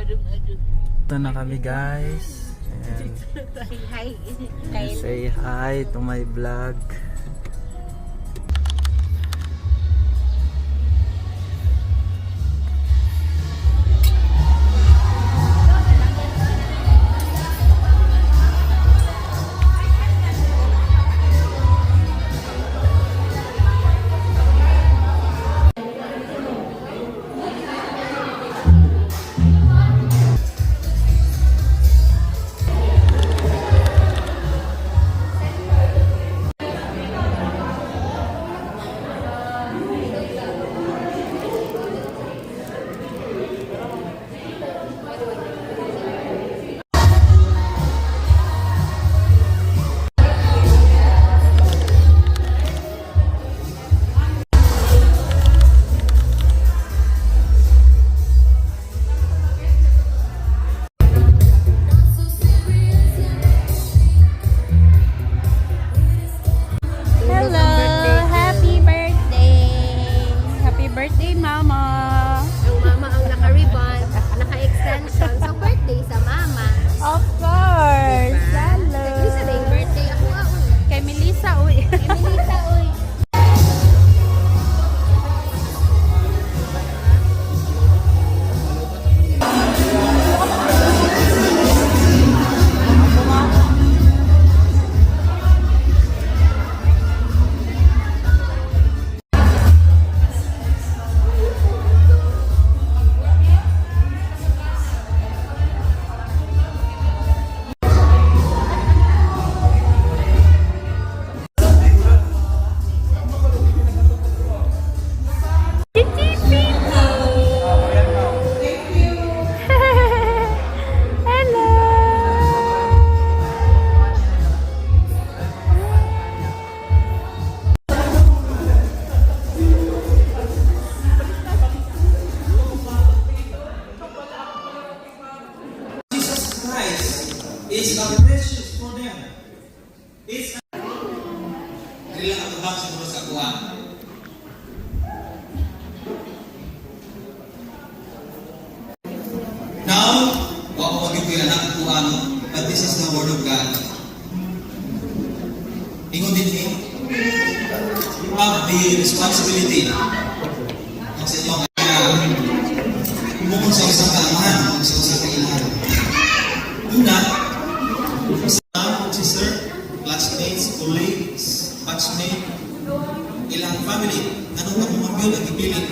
Ito na kami guys. And say hi to my vlog. It's a precious for them. It's Rila katubang siguro sa kuha. Now, wako maging ko anak kuha mo, but this is the word of God. Ingon din niyo, you have the responsibility. Ang sa inyo kaya, kumukon sa isang kaamahan, sa isang kailangan. Una, sister, classmates, colleagues, batchmate, ilang family, anong pagmamagyo ang ipilit?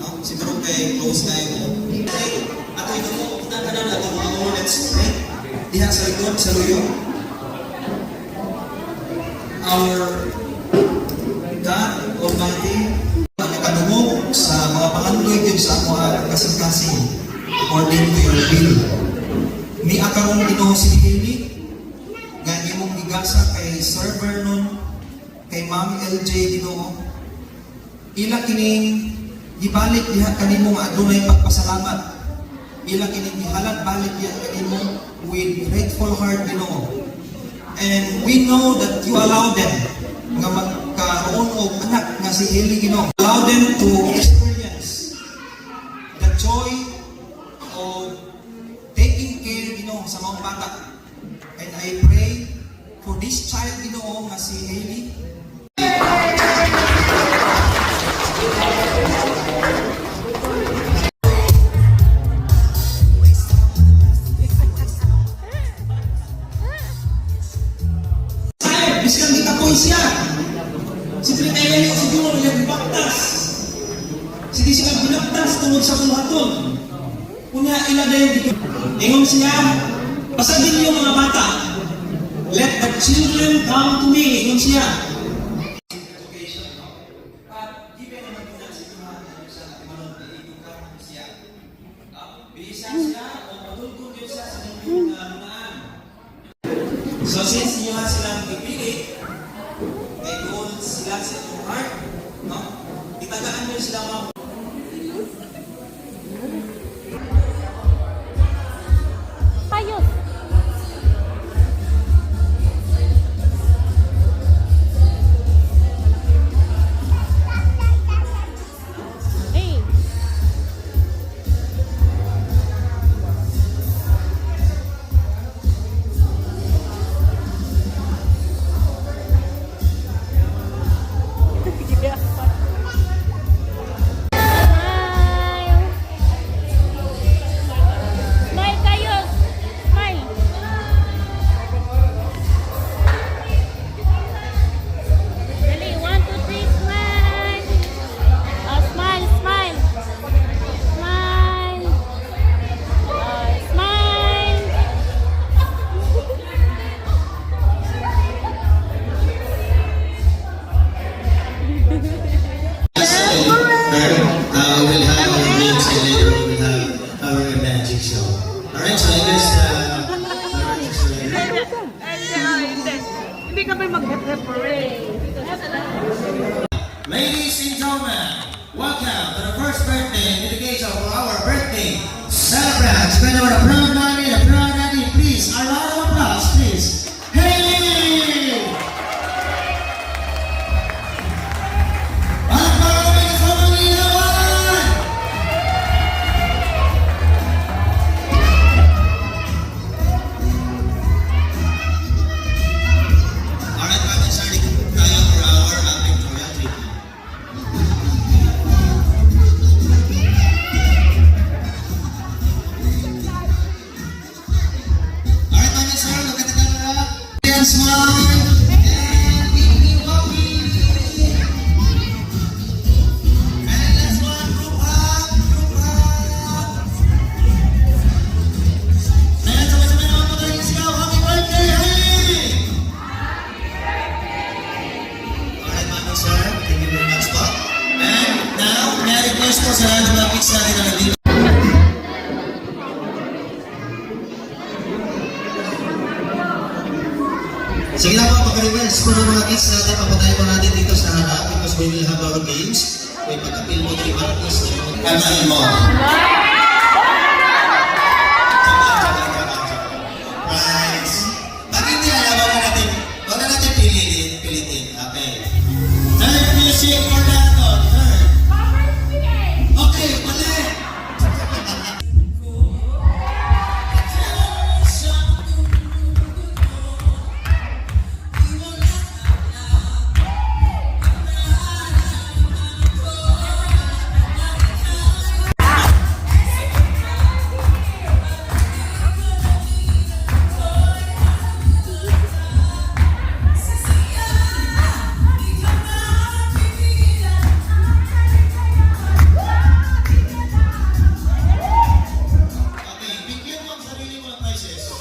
No? Siguro kay close tayo. Ato ito po, nagkanan na itong mga let's pray. Diha sa likod, sa luyo. Our God Almighty, nakadungog sa mga pangaluloy din sa mga kasing-kasing according to your will. Ni akarong Ginoo si Haley, nga imong igasa kay Sir Vernon, kay Ma'am LJ Ginoo. Ila kining gibalik diha kanimo nga adunay pagpasalamat. Ila kining gihalat balik diha kanimo with grateful heart Ginoo. And we know that you allow them nga magkaroon og anak nga si Haley Ginoo. Allow them to experience the joy of taking care Ginoo sa mga bata. And I pray for this child Ginoo nga si Haley. Biskan kita ko siya. Si Trinidad yung siguro yung baktas. Sige siya binaktas tungod sa kulaton. Kunya ilagay dito. Ingon siya, pasabi niyo mga bata, let the children come to me. Ingon siya. So since niyo nga silang pipili, ay doon sila sa inyong heart, no? Itagaan niyo sila mga Ayos. we will have our games and later we will have our magic show. Alright, so I guess, Hindi ka ba mag-hep-hep-hooray? ladies and gentlemen, welcome to the first birthday dedication for our birthday celebrants. We're going to proud daddy, please. A round of applause, please. Hey! Palakpakan naman sa Panginoon! Alright, Captain Sardi, kaya for our Victoria Treaty. Alright, Captain Sardi, look at the camera. And smile. And we walking. And last one, group hug, group hug. And sabay-sabay naman po tayo sigaw, happy birthday, hey! Alright, Mami Sir, thank you very much po. And now, Merry Christmas sa lahat ng mga kids natin na nandito. Sige na po, pag-reverse po ng mga kids natin, papatayin po natin dito sa harap because we will have our games. May pagkapil mo 3 markers. Kantahin mo. Right. Bakit hindi alam wag na natin pilitin. Okay. Turn music for the turn. Okay, mali. Okay, bigyan mo ang sarili mo ng prizes.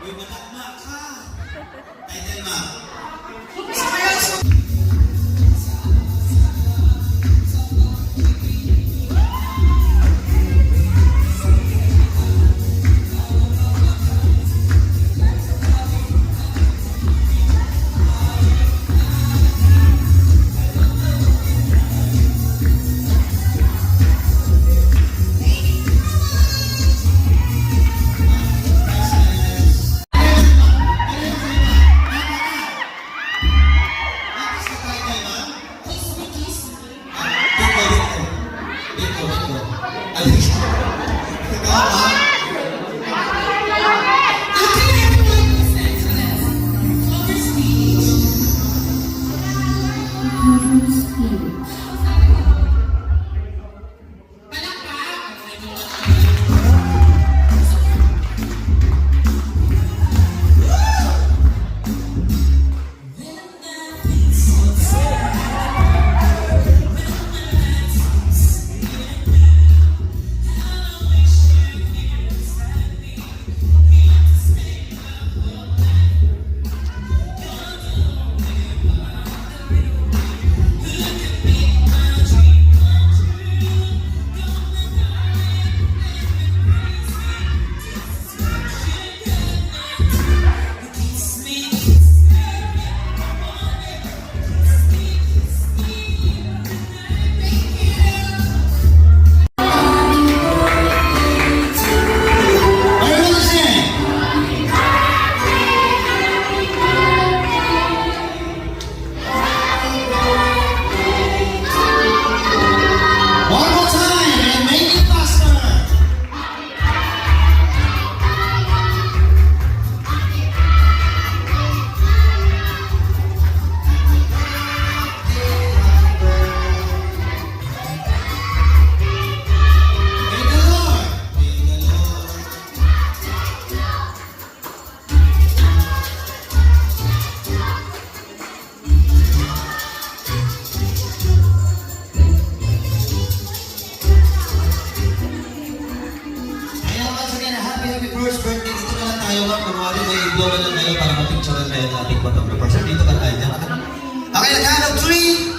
Uy, matakma ka. Title ma.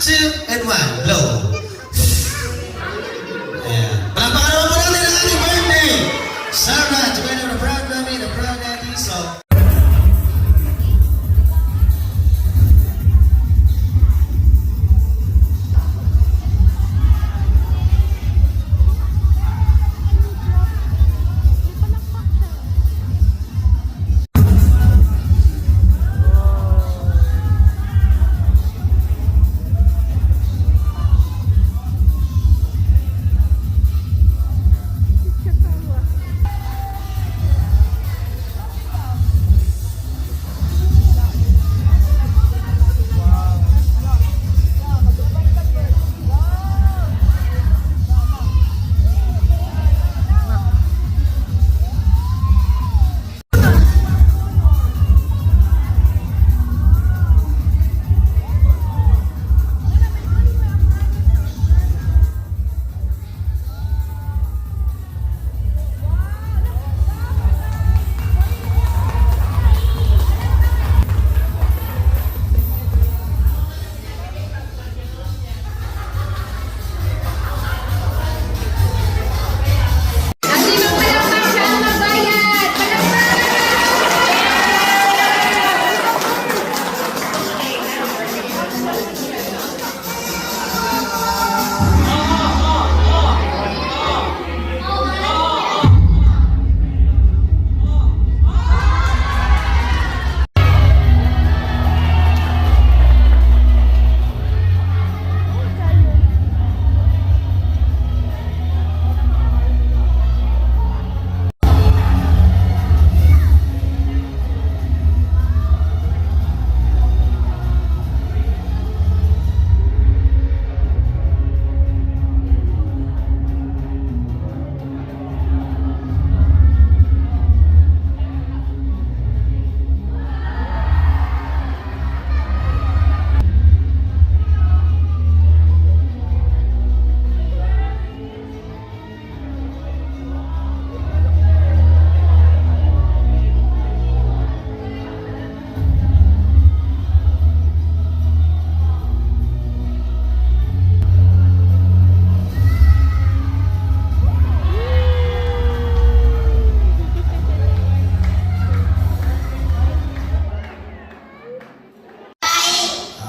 2, and 1. Blow. Ayan. Palakpakan naman po natin ang ating birthday. Sarah, together with the proud mommy, the proud daddy. So,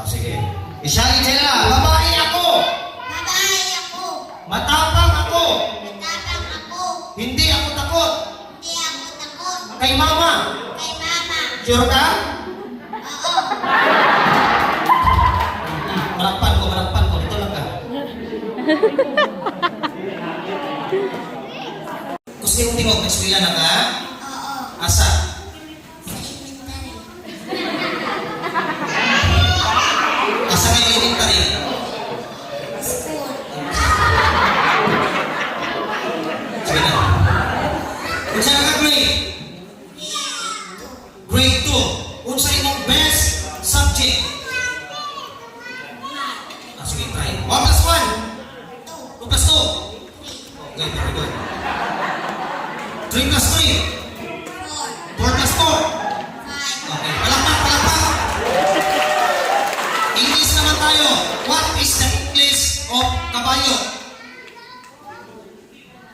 sige. Isyahin sila, babae ako. Babae ako. Matapang ako. Matapang ako. Hindi ako takot. Hindi ako takot. Kay mama. Kay mama. Sure ka? Oo. Malakpan ko. Dito lang ka. Gusto yung tingog, may eskwela na ka? Oo. Asa? Sa elementary. Asa may elementary? School. Sige na. Unsa ka grade? Grade 2. Unsa imong best subject? Sige, try. 1 plus 1. 2 plus 2. Okay, very good. 3 plus 3. 4 plus 4. 5. Okay, palakpak. English naman tayo. What is the English of kabayo?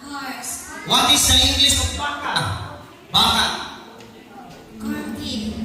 Horse. What is the English of baka? Baka. Corgi.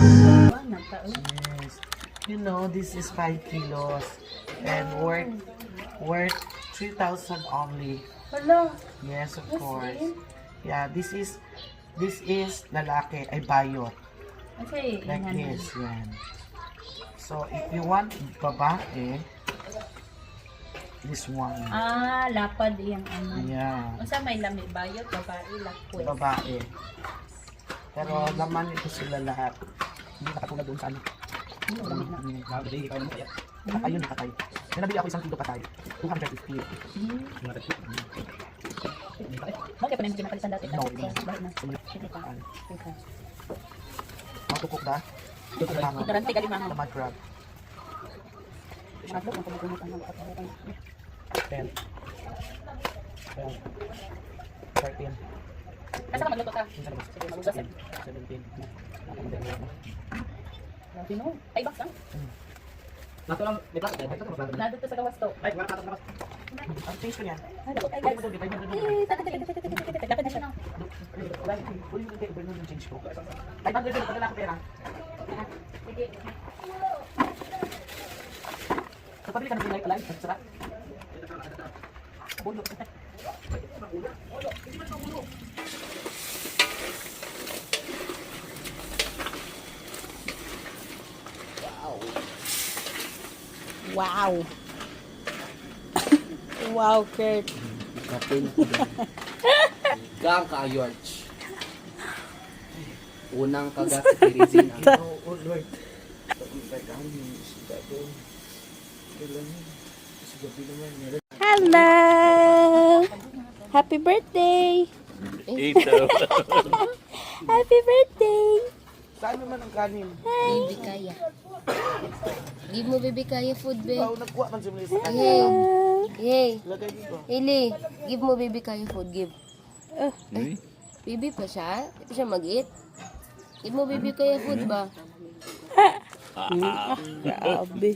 Yes. You know, this is 5 kilos and worth 3,000 only. Hello. Yes, of course. Yeah, this is lalaki ay bayot. Okay, Like this, yan. So, if you want babae, this one. Ah, lapad yung ano. Yeah, Unsa may lami bayot, babae, lapad. babae. Pero laman ito sila lahat. Hindi nakatulad doon sa ano. Ayun na katay. May nabili ako 1 kilo katay. 250. Bakit pa nang pinapalitan dati? No, Bakit na? Sige pa. Matukok na. Ito na lang. Ito rin, galing Tamad crab. Mga vlog, ang pumupunod ang mga kapatid. 10. 12. 13. Asa ka magluto ka? Sige, magugas eh. 17. Grabe no. Ay, box lang. Nato lang, may plastic. Nandito to sa gawas to. Ay, wala patong labas. Ang taste ko niyan. Ay, guys. Dapat na siya na. Uli mo tayo, burn yung change ko. Ay, bagay doon, padala ko pera. Sige. Kapabili ka na pinay palay, sarap. Bulo. Wow. Wow, Kurt. Gang ka, George. Unang kagat sa Tirizin. Oh, Lord. Hello. Happy birthday. Happy birthday. Saan naman ang kanin? Baby kaya. Give mo baby kaya food, be. Ikaw, nagkuha man siya sa kanin. Hey. Hey. Lagay dito. Ili, give mo baby kaya food, give. Ay, baby pa siya? Ito siya mag-eat? Give mo baby kaya food ba? Grabe.